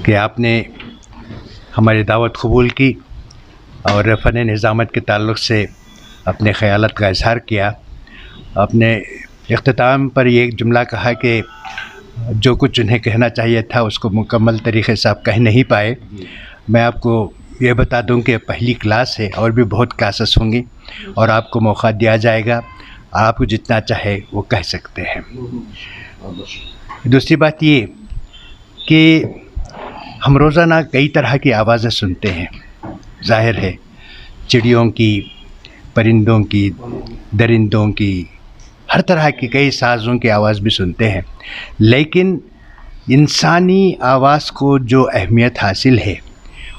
کہ آپ نے ہماری دعوت قبول کی اور فن نظامت کے تعلق سے اپنے خیالات کا اظہار کیا. آپ نے اختتام پر یہ ایک جملہ کہا کہ جو کچھ انہیں کہنا چاہیے تھا اس کو مکمل طریقے سے آپ کہہ نہیں پائے. میں آپ کو یہ بتا دوں کہ پہلی کلاس ہے اور بھی بہت کلاسز ہوں گی اور آپ کو موقع دیا جائے گا. آپ کو جتنا چاہے وہ کہہ سکتے ہیں. دوسری بات یہ کہ ہم روزانہ کئی طرح کی آوازیں سنتے ہیں. ظاہر ہے چڑیوں کی، پرندوں کی، درندوں کی، ہر طرح کی کئی سازوں کی آواز بھی سنتے ہیں، لیکن انسانی آواز کو جو اہمیت حاصل ہے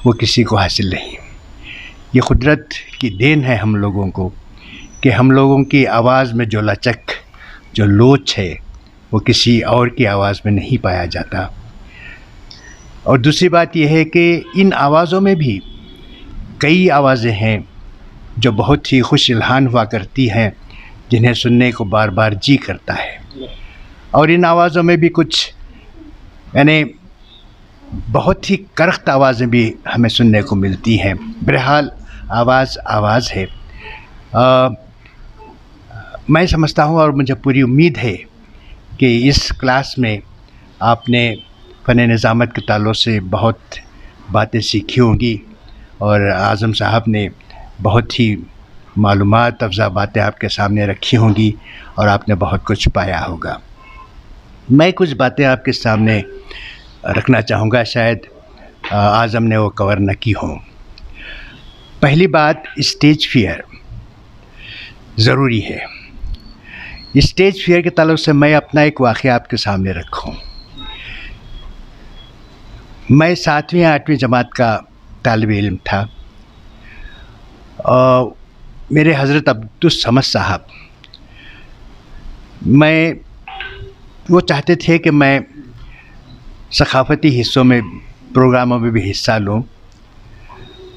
وہ کسی کو حاصل نہیں. یہ قدرت کی دین ہے ہم لوگوں کو کہ ہم لوگوں کی آواز میں جو لچک، جو لوچ ہے وہ کسی اور کی آواز میں نہیں پایا جاتا. اور دوسری بات یہ ہے کہ ان آوازوں میں بھی کئی آوازیں ہیں جو بہت ہی خوش الحان ہوا کرتی ہیں، جنہیں سننے کو بار بار جی کرتا ہے. اور ان آوازوں میں بھی کچھ یعنی بہت ہی کرخت آوازیں بھی ہمیں سننے کو ملتی ہیں. بہرحال آواز ہے. میں سمجھتا ہوں اور مجھے پوری امید ہے کہ اس کلاس میں آپ نے فن نظامت کے تعلق سے بہت باتیں سیکھی ہوں گی اور اعظم صاحب نے بہت ہی معلومات افزا باتیں آپ کے سامنے رکھی ہوں گی اور آپ نے بہت کچھ پایا ہوگا. میں کچھ باتیں آپ کے سامنے رکھنا چاہوں گا، شاید اعظم نے وہ کور نہ کی ہوں. پہلی بات، اسٹیج فیئر ضروری ہے. اسٹیج فیئر کے تعلق سے میں اپنا ایک واقعہ آپ کے سامنے رکھوں. میں 7ویں 8ویں جماعت کا طالب علم تھا. میرے حضرت عبدالصمد صاحب وہ چاہتے تھے کہ میں ثقافتی حصوں میں، پروگراموں میں بھی حصہ لوں،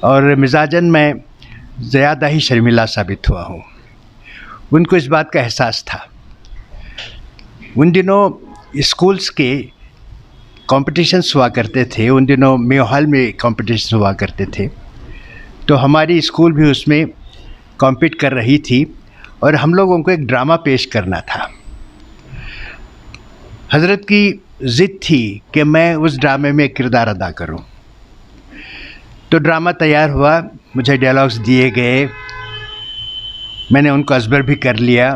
اور مزاجاً میں زیادہ ہی شرمیلا ثابت ہوا ہوں. ان کو اس بات کا احساس تھا. ان دنوں اسکولز کے کمپٹیشنس ہوا کرتے تھے، ان دنوں میو ہال میں کمپٹیشن ہوا کرتے تھے، تو ہماری اسکول بھی اس میں کمپیٹ کر رہی تھی اور ہم لوگوں کو ایک ڈرامہ پیش کرنا تھا. حضرت کی ضد تھی کہ میں اس ڈرامے میں ایک کردار ادا کروں. تو ڈرامہ تیار ہوا، مجھے ڈائلاگز دیے گئے، میں نے ان کو ازبر بھی کر لیا.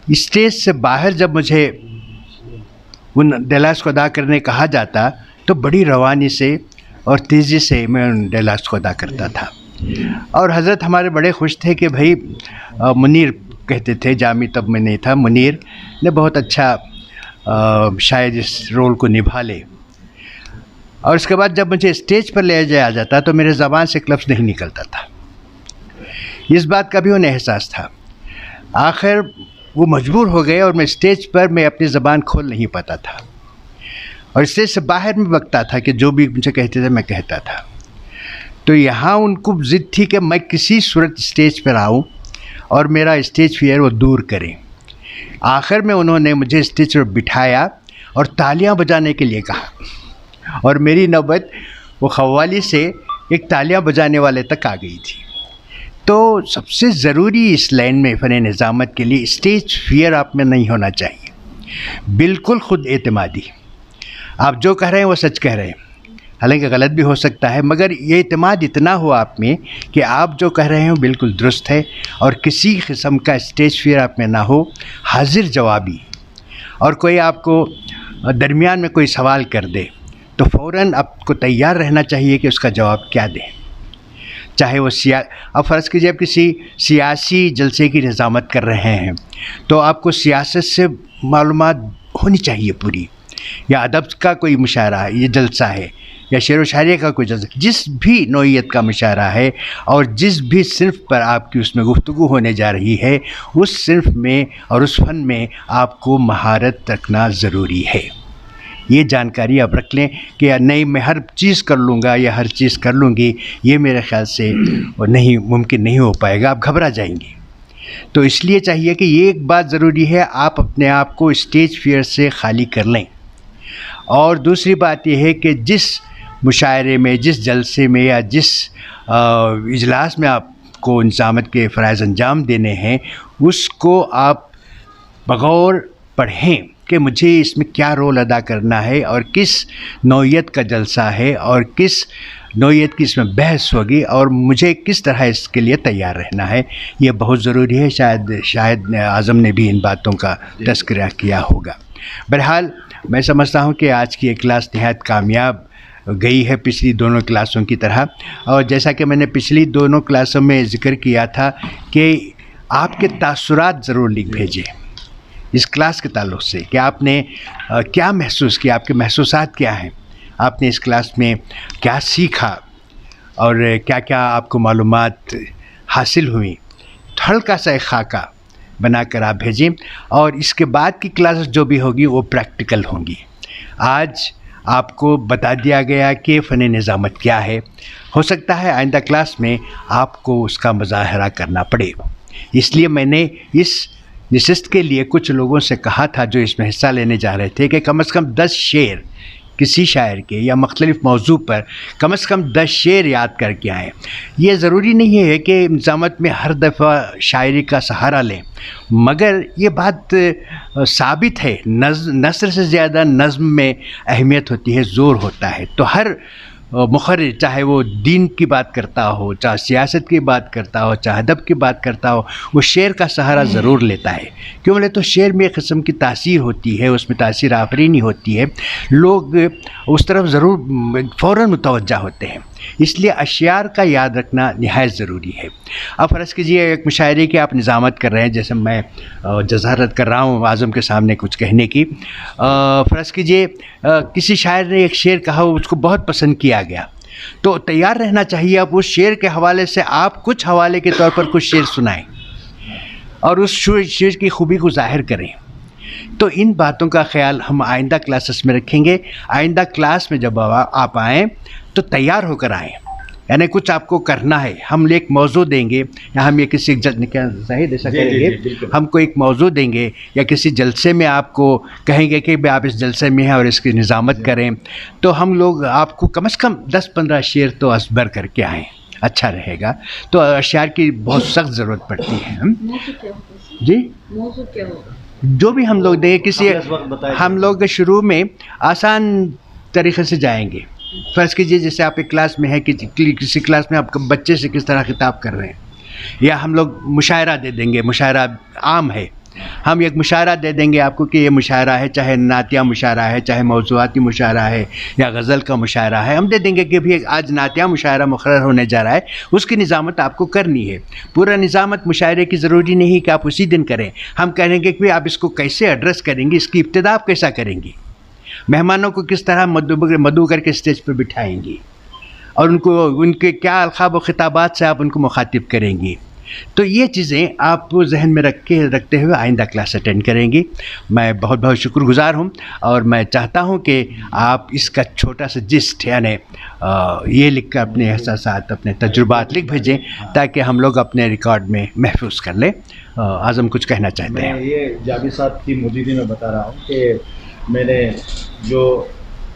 اسٹیج سے باہر جب مجھے ان ڈائلاگز کو ادا کرنے کہا جاتا تو بڑی روانی سے اور تیزی سے میں ان ڈائلاگز کو ادا کرتا تھا. اور حضرت ہمارے بڑے خوش تھے کہ بھائی منیر کہتے تھے، جامی تب میں نہیں تھا، منیر نے بہت اچھا شاید اس رول کو نبھا لے. اور اس کے بعد جب مجھے اسٹیج پر لے جایا جاتا تو میرے زبان سے ایک لفظ نہیں نکلتا تھا. اس بات کا بھی انہیں احساس تھا. آخر وہ مجبور ہو گئے اور میں اسٹیج پر میں اپنی زبان کھول نہیں پاتا تھا، اور اسٹیج سے باہر میں بکتا تھا کہ جو بھی مجھے کہتے تھے میں کہتا تھا. تو یہاں ان کو ضد تھی کہ میں کسی صورت اسٹیج پر آؤں اور میرا اسٹیج فیئر وہ دور کریں. آخر میں انہوں نے مجھے اسٹیج پر بٹھایا اور تالیاں بجانے کے لیے کہا، اور میری نوبت وہ قوالی سے ایک تالیاں بجانے والے تک آ گئی تھی. تو سب سے ضروری اس لائن میں فن نظامت کے لیے اسٹیج فیئر آپ میں نہیں ہونا چاہیے. بالکل خود اعتمادی. آپ جو کہہ رہے ہیں وہ سچ کہہ رہے ہیں، حالانکہ غلط بھی ہو سکتا ہے، مگر یہ اعتماد اتنا ہو آپ میں کہ آپ جو کہہ رہے ہیں وہ بالکل درست ہے، اور کسی قسم کا اسٹیج فیئر آپ میں نہ ہو. حاضر جوابی. اور کوئی آپ کو درمیان میں کوئی سوال کر دے تو فوراً آپ کو تیار رہنا چاہیے کہ اس کا جواب کیا دیں. چاہے وہ آپ فرض کیجیے آپ کسی سیاسی جلسے کی نظامت کر رہے ہیں تو آپ کو سیاست سے معلومات ہونی چاہیے پوری، یا ادب کا کوئی مشاعرہ ہے، یہ جلسہ ہے، یا شعر و شاعری کا کوئی جلسہ، جس بھی نوعیت کا مشاعرہ ہے اور جس بھی صنف پر آپ کی اس میں گفتگو ہونے جا رہی ہے، اس صنف میں اور اس فن میں آپ کو مہارت رکھنا ضروری ہے. یہ جانکاری آپ رکھ لیں کہ نہیں میں ہر چیز کر لوں گا یا ہر چیز کر لوں گی، یہ میرے خیال سے نہیں ممکن نہیں ہو پائے گا، آپ گھبرا جائیں گے. تو اس لیے چاہیے کہ یہ ایک بات ضروری ہے، آپ اپنے آپ کو اسٹیج فیئر سے خالی کر لیں اور دوسری بات یہ ہے کہ جس مشاعرے میں، جس جلسے میں یا جس اجلاس میں آپ کو نظامت کے فرائض انجام دینے ہیں، اس کو آپ بغور پڑھیں کہ مجھے اس میں کیا رول ادا کرنا ہے اور کس نوعیت کا جلسہ ہے اور کس نوعیت کی اس میں بحث ہوگی اور مجھے کس طرح اس کے لیے تیار رہنا ہے، یہ بہت ضروری ہے۔ شاید اعظم نے بھی ان باتوں کا تذکرہ کیا ہوگا۔ بہرحال میں سمجھتا ہوں کہ آج کی یہ کلاس نہایت کامیاب گئی ہے پچھلی دونوں کلاسوں کی طرح، اور جیسا کہ میں نے پچھلی دونوں کلاسوں میں ذکر کیا تھا کہ آپ کے تاثرات ضرور لکھ بھیجیں اس کلاس کے تعلق سے، کہ آپ نے کیا محسوس کیا، آپ کے محسوسات کیا ہیں، آپ نے اس کلاس میں کیا سیکھا اور کیا کیا آپ کو معلومات حاصل ہوئیں۔ ہلکا سا ایک خاکہ بنا کر آپ بھیجیں، اور اس کے بعد کی کلاسز جو بھی ہوگی وہ پریکٹیکل ہوں گی۔ آج آپ کو بتا دیا گیا کہ فن نظامت کیا ہے، ہو سکتا ہے آئندہ کلاس میں آپ کو اس کا مظاہرہ کرنا پڑے، اس لیے میں نے اس نشست کے لیے کچھ لوگوں سے کہا تھا جو اس میں حصہ لینے جا رہے تھے کہ کم از کم 10 شعر کسی شاعر کے یا مختلف موضوع پر کم از کم 10 شعر یاد کر کے آئیں۔ یہ ضروری نہیں ہے کہ نظامت میں ہر دفعہ شاعری کا سہارا لیں، مگر یہ بات ثابت ہے نثر سے زیادہ نظم میں اہمیت ہوتی ہے، زور ہوتا ہے۔ تو ہر مخرج چاہے وہ دین کی بات کرتا ہو، چاہے سیاست کی بات کرتا ہو، چاہے ادب کی بات کرتا ہو، وہ شعر کا سہارا ضرور لیتا ہے۔ کیوں بولے تو شعر میں ایک قسم کی تاثیر ہوتی ہے، اس میں تاثیر آفرینی ہوتی ہے، لوگ اس طرف ضرور فوراً متوجہ ہوتے ہیں، اس لیے اشعار کا یاد رکھنا نہایت ضروری ہے۔ اب فرض کیجیے ایک مشاعرے کی آپ نظامت کر رہے ہیں، جیسے میں جسارت کر رہا ہوں اعظم کے سامنے کچھ کہنے کی۔ فرض کیجیے کسی شاعر نے ایک شعر کہا، اس کو بہت پسند کیا گیا، تو تیار رہنا چاہیے اب اس شعر کے حوالے سے آپ کچھ حوالے کے طور پر کچھ شعر سنائیں اور اس شعر کی خوبی کو ظاہر کریں۔ تو ان باتوں کا خیال ہم آئندہ کلاسز میں رکھیں گے۔ آئندہ کلاس میں جب آپ آئیں تو تیار ہو کر آئیں، یعنی کچھ آپ کو کرنا ہے۔ ہم ایک موضوع دیں گے، یا ہم یہ کسی ظاہر ایسا کریں گے، ہم کو ایک موضوع دیں گے یا کسی جلسے میں آپ کو کہیں گے کہ آپ اس جلسے میں ہیں اور اس کی نظامت کریں، تو ہم لوگ آپ کو کم از کم 10-15 شعر تو ازبر کر کے آئیں، اچھا رہے گا۔ تو اشعار کی بہت سخت ضرورت پڑتی ہے۔ جی موضوع کیا ہوگا؟ جو بھی ہم لوگ دیں کسی، ہم لوگ شروع میں آسان طریقے سے جائیں گے۔ فرض کیجیے جیسے آپ ایک کلاس میں ہے کہ کسی کلاس میں آپ بچے سے کس طرح خطاب کر رہے ہیں، یا ہم لوگ مشاعرہ دے دیں گے، مشاعرہ عام ہے، ہم ایک مشاعرہ دے دیں گے آپ کو کہ یہ مشاعرہ ہے، چاہے نعتیہ مشاعرہ ہے، چاہے موضوعاتی مشاعرہ ہے یا غزل کا مشاعرہ ہے، ہم دے دیں گے کہ بھی آج نعتیہ مشاعرہ مقرر ہونے جا رہا ہے، اس کی نظامت آپ کو کرنی ہے۔ پورا نظامت مشاعرے کی ضروری نہیں کہ آپ اسی دن کریں، ہم کہیں گے کہ آپ اس کو کیسے ایڈریس کریں گی، اس کی ابتدا آپ کیسا کریں گی، مہمانوں کو کس طرح مدعو کر کے اسٹیج پہ بٹھائیں گی، اور ان کے کیا القاب و خطابات سے آپ ان کو مخاطب کریں گی۔ تو یہ چیزیں آپ ذہن میں رکھتے ہوئے آئندہ کلاس اٹینڈ کریں گی۔ میں بہت بہت شکر گزار ہوں، اور میں چاہتا ہوں کہ آپ اس کا چھوٹا سا جسٹ یعنی یہ لکھ کر اپنے احساسات، اپنے تجربات لکھ بھیجیں تاکہ ہم لوگ اپنے ریکارڈ میں محفوظ کر لیں۔ اعظم کچھ کہنا چاہتے ہیں؟ میں یہ جابر صاحب کی موجودگی میں بتا رہا ہوں کہ میں نے جو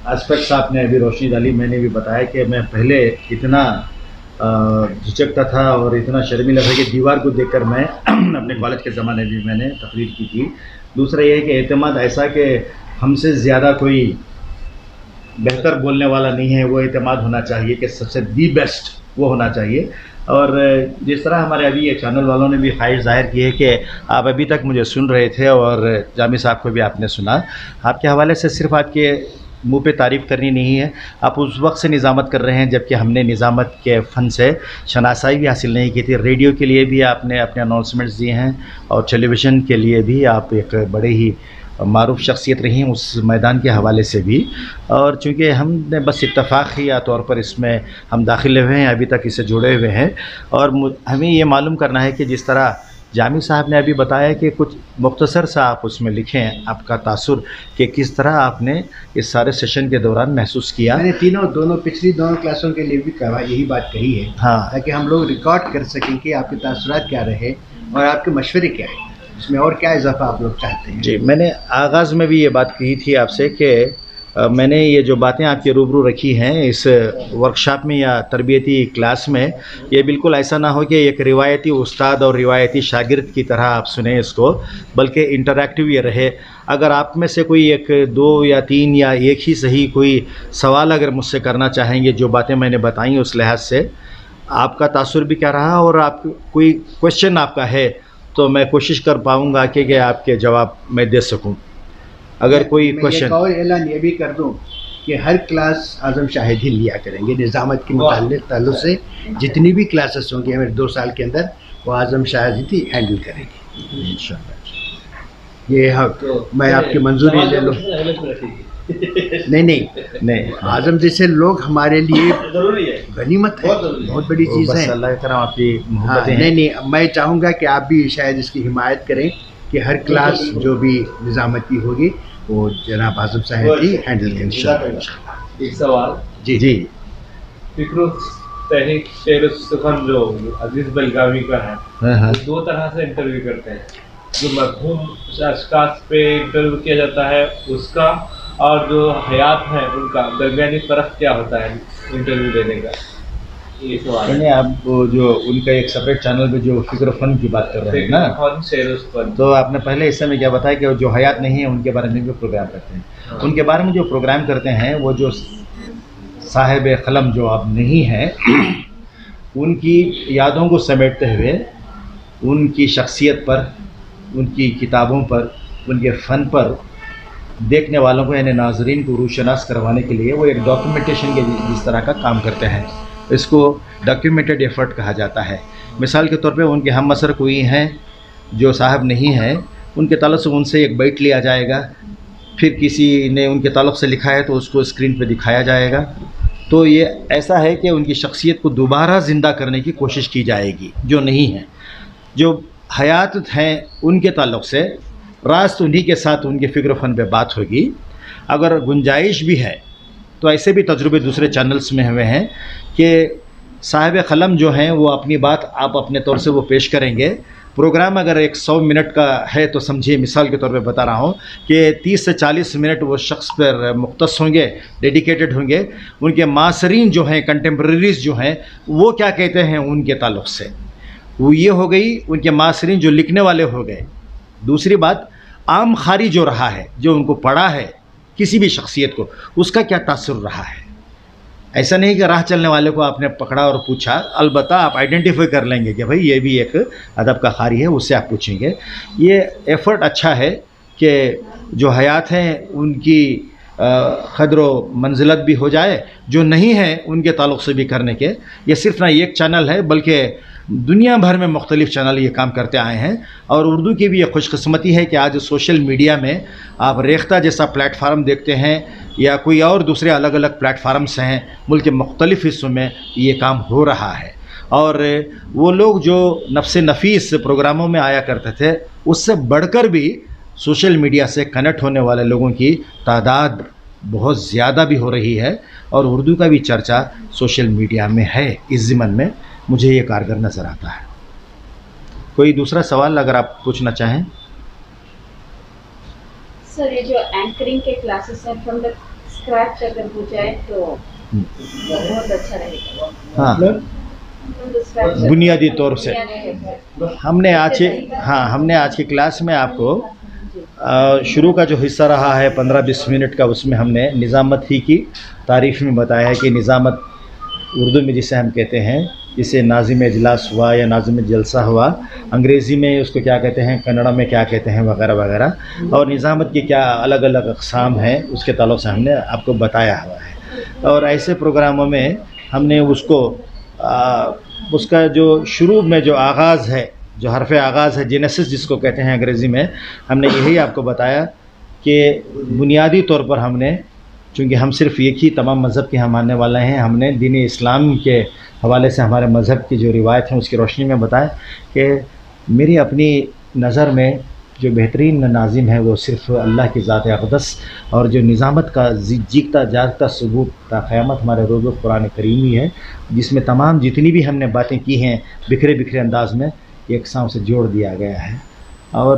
اسپیکٹس آپ نے ابھی روشنی ڈالی، میں نے بھی بتایا کہ میں پہلے اتنا جھجکتا تھا اور اتنا شرمیلا تھا کہ دیوار کو دیکھ کر میں اپنے کالج کے زمانے بھی میں نے تقریر کی تھی۔ دوسرا یہ ہے کہ اعتماد ایسا کہ ہم سے زیادہ کوئی بہتر بولنے والا نہیں ہے، وہ اعتماد ہونا چاہیے کہ سب سے دی بیسٹ وہ ہونا چاہیے۔ اور جس طرح ہمارے ابھی یہ چینل والوں نے بھی خواہش ظاہر کی ہے کہ آپ ابھی تک مجھے سن رہے تھے اور جامع صاحب کو بھی آپ نے سنا، آپ کے حوالے سے صرف آپ کے منہ پہ تعریف کرنی نہیں ہے، آپ اس وقت سے نظامت کر رہے ہیں جبکہ ہم نے نظامت کے فن سے شناسائی بھی حاصل نہیں کی تھی۔ ریڈیو کے لیے بھی آپ نے اپنے اناؤنسمنٹس دیے ہیں، اور ٹیلی ویژن کے لیے بھی آپ ایک بڑے ہی معروف شخصیت رہی ہیں اس میدان کے حوالے سے بھی۔ اور چونکہ ہم نے بس اتفاقی طور پر اس میں ہم داخل ہوئے ہیں، ابھی تک اسے جڑے ہوئے ہیں، اور ہمیں یہ معلوم کرنا ہے کہ جس طرح جامع صاحب نے ابھی بتایا کہ کچھ مختصر سا آپ اس میں لکھیں آپ کا تاثر کہ کس طرح آپ نے اس سارے سیشن کے دوران محسوس کیا۔ میں نے پچھلی دونوں کلاسوں کے لیے بھی یہی بات کہی ہے، ہاں، تاکہ ہم لوگ ریکارڈ کر سکیں کہ آپ کے تاثرات کیا رہے اور آپ کے مشورے کیا ہیں، اس میں اور کیا اضافہ آپ لوگ چاہتے ہیں۔ جی، میں نے آغاز میں بھی یہ بات کہی تھی آپ سے کہ میں نے یہ جو باتیں آپ کے روبرو رکھی ہیں اس ورکشاپ میں یا تربیتی کلاس میں، یہ بالکل ایسا نہ ہو کہ ایک روایتی استاد اور روایتی شاگرد کی طرح آپ سنیں اس کو، بلکہ انٹریکٹیو یہ رہے۔ اگر آپ میں سے کوئی ایک دو یا تین یا ایک ہی صحیح کوئی سوال اگر مجھ سے کرنا چاہیں گے جو باتیں میں نے بتائیں اس لحاظ سے، آپ کا تاثر بھی کیا رہا اور آپ کوئی کوشچن آپ کا ہے تو میں کوشش کر پاؤں گا کہ آپ کے جواب میں دے سکوں۔ اگر کوئی میں کوشچن، ایک اور اعلان یہ بھی کر دوں کہ ہر کلاس اعظم شاہد ہی لیا کریں گے، نظامت کے متعلق تعلق سے جتنی بھی کلاسز ہوں گی ہمیں 2 سال کے اندر وہ اعظم شاہد ہی ہینڈل کریں گے انشاءاللہ۔ یہ حق میں آپ کی منظوری لے لوں۔ نہیں، اعظم جیسے لوگ ہمارے لیے غنیمت ہے، بہت بڑی چیز ہے۔ بس اللہ کرم آپ کی ہاں، محبتیں ہیں۔ نہیں، میں چاہوں گا کہ آپ بھی شاید اس کی حمایت کریں کہ ہر کلاس جو بھی نظامتی ہوگی وہ جناب اعظم صاحب ہی ہینڈل کریں انشاءاللہ۔ ایک سوال، جی فکر تحریک شعر و سخن جو عزیز بلگامی کا ہے، ہاں، وہ 2 طرح سے انٹرویو کرتے ہیں، جو مرحوم اشخاص پہ انٹرویو کیا جاتا ہے اس کا، اور جو حیات ہیں ان کا درمیانی فرق کیا ہوتا ہے انٹرویو دینے کا؟ یہ سوال یعنی آپ وہ جو ان کا ایک سپریٹ چینل پہ جو فکر و فن کی بات کر رہے ہیں نا، شعر و سخن، تو آپ نے پہلے حصے میں کیا بتایا کہ جو حیات نہیں ہے ان کے بارے میں بھی پروگرام کرتے ہیں۔ ان کے بارے میں جو پروگرام کرتے ہیں وہ جو صاحب قلم جو اب نہیں ہیں ان کی یادوں کو سمیٹتے ہوئے ان کی شخصیت پر، ان کی کتابوں پر، ان کے فن پر دیکھنے والوں کو یعنی ناظرین کو روشناس کروانے کے لیے وہ ایک ڈاکیومنٹیشن کے جس طرح کا کام کرتے ہیں، اس کو ڈاکیومنٹڈ ایفرٹ کہا جاتا ہے۔ مثال کے طور پہ ان کے ہم عصر کوئی ہیں جو صاحب نہیں ہیں، ان کے تعلق سے ان سے ایک بیت لیا جائے گا، پھر کسی نے ان کے تعلق سے لکھا ہے تو اس کو اسکرین پہ دکھایا جائے گا۔ تو یہ ایسا ہے کہ ان کی شخصیت کو دوبارہ زندہ کرنے کی کوشش کی جائے گی جو نہیں ہیں۔ جو حیات ہیں ان کے تعلق سے راست انہی کے ساتھ ان کے فکر و فن پہ بات ہوگی۔ اگر گنجائش بھی ہے تو ایسے بھی تجربے دوسرے چینلز میں ہوئے ہیں کہ صاحب قلم جو ہیں وہ اپنی بات آپ اپنے طور سے وہ پیش کریں گے۔ پروگرام اگر 100 منٹ کا ہے تو سمجھیے، مثال کے طور پہ بتا رہا ہوں کہ 30 سے 40 منٹ وہ شخص پر مختص ہوں گے، ڈیڈیکیٹڈ ہوں گے۔ ان کے معاصرین جو ہیں، کنٹمپریریز جو ہیں، وہ کیا کہتے ہیں ان کے تعلق سے، وہ یہ ہو گئی ان کے معاصرین جو لکھنے والے ہو گئے۔ دوسری بات، عام خاری جو رہا ہے، جو ان کو پڑھا ہے کسی بھی شخصیت کو، اس کا کیا تاثر رہا ہے۔ ایسا نہیں کہ راہ چلنے والے کو آپ نے پکڑا اور پوچھا، البتہ آپ آئیڈینٹیفائی کر لیں گے کہ بھائی یہ بھی ایک ادب کا قاری ہے، اس سے آپ پوچھیں گے۔ یہ ایفرٹ اچھا ہے کہ جو حیات ہیں ان کی قدر و منزلت بھی ہو جائے، جو نہیں ہیں ان کے تعلق سے بھی کرنے کے۔ یہ صرف نہ ایک چینل ہے بلکہ دنیا بھر میں مختلف چینل یہ کام کرتے آئے ہیں، اور اردو کی بھی یہ خوش قسمتی ہے کہ آج سوشل میڈیا میں آپ ریختہ جیسا پلیٹ فارم دیکھتے ہیں یا کوئی اور دوسرے الگ الگ پلیٹ فارمس ہیں، ملک کے مختلف حصوں میں یہ کام ہو رہا ہے۔ اور وہ لوگ جو نفس نفیس پروگراموں میں آیا کرتے تھے، اس سے بڑھ کر بھی سوشل میڈیا سے کنیکٹ ہونے والے لوگوں کی تعداد بہت زیادہ بھی ہو رہی ہے، اور اردو کا بھی چرچا سوشل میڈیا میں ہے۔ اس ضمن میں مجھے یہ کارگر نظر آتا ہے۔ کوئی دوسرا سوال اگر آپ پوچھنا چاہیں؟ سر، یہ جو اینکرنگ کے کلاسز ہیں فرام دا اسکریچ اگر ہو جائے تو بہت اچھا رہے گا۔ ہاں، بنیادی طور سے ہم نے آج کی کلاس میں آپ کو شروع کا جو حصہ رہا ہے 15-20 منٹ کا، اس میں ہم نے نظامت ہی کی تعریف میں بتایا ہے کہ نظامت اردو میں جسے ہم کہتے ہیں، جسے ناظم اجلاس ہوا یا ناظم جلسہ ہوا، انگریزی میں اس کو کیا کہتے ہیں، کنڑا میں کیا کہتے ہیں، وغیرہ وغیرہ، اور نظامت کی کیا الگ الگ اقسام ہیں اس کے تعلق سے ہم نے آپ کو بتایا ہوا ہے۔ اور ایسے پروگراموں میں ہم نے اس کا جو شروع میں جو آغاز ہے، جو حرف آغاز ہے، جینیسس جس کو کہتے ہیں انگریزی میں، ہم نے یہی آپ کو بتایا کہ بنیادی طور پر ہم نے، چونکہ ہم صرف ایک ہی تمام مذہب کے ہم ماننے والے ہیں، ہم نے دین اسلام کے حوالے سے ہمارے مذہب کی جو روایت ہیں اس کی روشنی میں بتایا کہ میری اپنی نظر میں جو بہترین ناظم ہے وہ صرف اللہ کی ذات اقدس، اور جو نظامت کا جیتا جاگتا ثبوت تا قیامت ہمارے روز قرآن کریم ہی ہے، جس میں تمام جتنی بھی ہم نے باتیں کی ہیں بکھرے بکھرے انداز میں ایک ساؤں سے جوڑ دیا گیا ہے۔ اور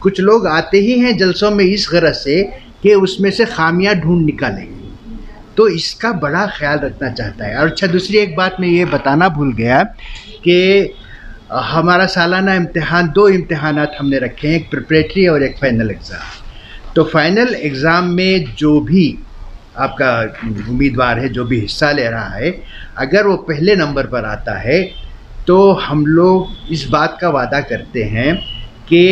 کچھ لوگ آتے ہی ہیں جلسوں میں اس غرض سے کہ اس میں سے خامیاں ڈھونڈ نکالیں، تو اس کا بڑا خیال رکھنا چاہتا ہے۔ اور اچھا دوسری ایک بات میں یہ بتانا بھول گیا کہ ہمارا سالانہ امتحان 2 امتحانات ہم نے رکھے ہیں، ایک پریپریٹری اور ایک فائنل ایگزام۔ تو فائنل ایگزام میں جو بھی آپ کا امیدوار ہے، جو بھی حصہ لے رہا ہے، اگر وہ پہلے نمبر پر آتا ہے تو ہم لوگ اس بات کا وعدہ کرتے ہیں کہ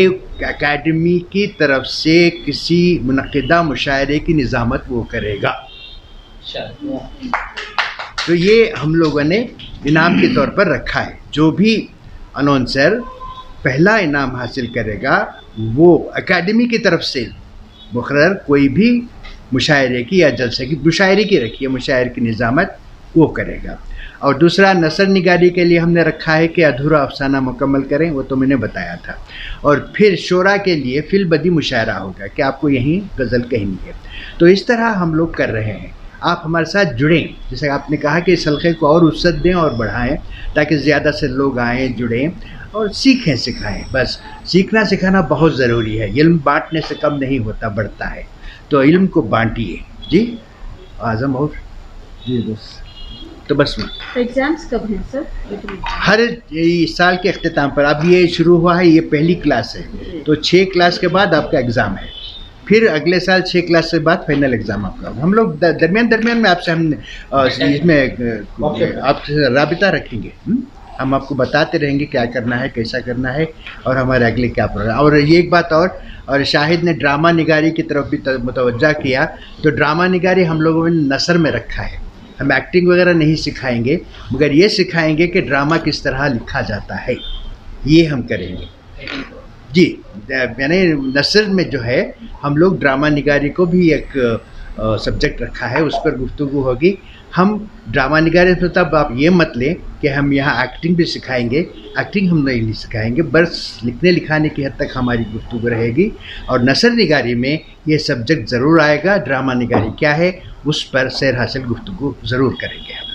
اکیڈمی کی طرف سے کسی منعقدہ مشاعرے کی نظامت وہ کرے گا۔ تو یہ ہم لوگوں نے انعام کے طور پر رکھا ہے، جو بھی اناؤنسر پہلا انعام حاصل کرے گا وہ اکیڈمی کی طرف سے مقرر کوئی بھی مشاعرے کی یا جلسے کی، مشاعرے کی رکھیے، مشاعرے کی نظامت وہ کرے گا۔ اور دوسرا نثر نگاری کے لیے ہم نے رکھا ہے کہ ادھورا افسانہ مکمل کریں، وہ تو میں نے بتایا تھا۔ اور پھر شعراء کے لیے فی البدی مشاعرہ ہوگا کہ آپ کو یہیں غزل کہنی ہے۔ تو اس طرح ہم لوگ کر رہے ہیں، آپ ہمارے ساتھ جڑیں، جیسے آپ نے کہا کہ اس حلقے کو اور وسعت دیں اور بڑھائیں تاکہ زیادہ سے لوگ آئیں، جڑیں اور سیکھیں سکھائیں۔ بس سیکھنا سکھانا بہت ضروری ہے، علم بانٹنے سے کم نہیں ہوتا، بڑھتا ہے، تو علم کو بانٹیے۔ جی اعظم اور جی بس تو بس میں ایگزامس کب ہیں سر؟ ہر سال کے اختتام پر، اب یہ شروع ہوا ہے، یہ پہلی کلاس ہے، تو 6 کلاس کے بعد آپ کا ایگزام ہے، پھر اگلے سال 6 کلاس سے بعد فائنل ایگزام آپ کا ہوگا۔ ہم لوگ درمیان میں آپ سے اس میں آپ سے رابطہ رکھیں گے، ہم آپ کو بتاتے رہیں گے کیا کرنا ہے، کیسا کرنا ہے، اور ہمارے اگلے کیا پروگرام۔ اور یہ ایک بات اور شاہد نے ڈرامہ نگاری کی طرف بھی متوجہ کیا، تو ڈرامہ نگاری ہم لوگوں نے نثر میں رکھا ہے، ہم ایکٹنگ وغیرہ نہیں سکھائیں گے، مگر یہ سکھائیں گے کہ ڈرامہ کس طرح لکھا جاتا ہے، یہ ہم کریں گے۔ جی یعنی نثر میں جو ہے ہم لوگ ڈرامہ نگاری کو بھی ایک سبجیکٹ رکھا ہے، اس پر گفتگو ہوگی۔ ہم ڈرامہ نگاری میں تب آپ یہ مت لیں کہ ہم یہاں ایکٹنگ بھی سکھائیں گے، ایکٹنگ ہم نہیں سکھائیں گے، بس لکھنے لکھانے کی حد تک ہماری گفتگو رہے گی۔ اور نثر نگاری میں یہ سبجیکٹ ضرور آئے گا، ڈرامہ نگاری کیا ہے اس پر سیر حاصل گفتگو ضرور کریں گے ہم۔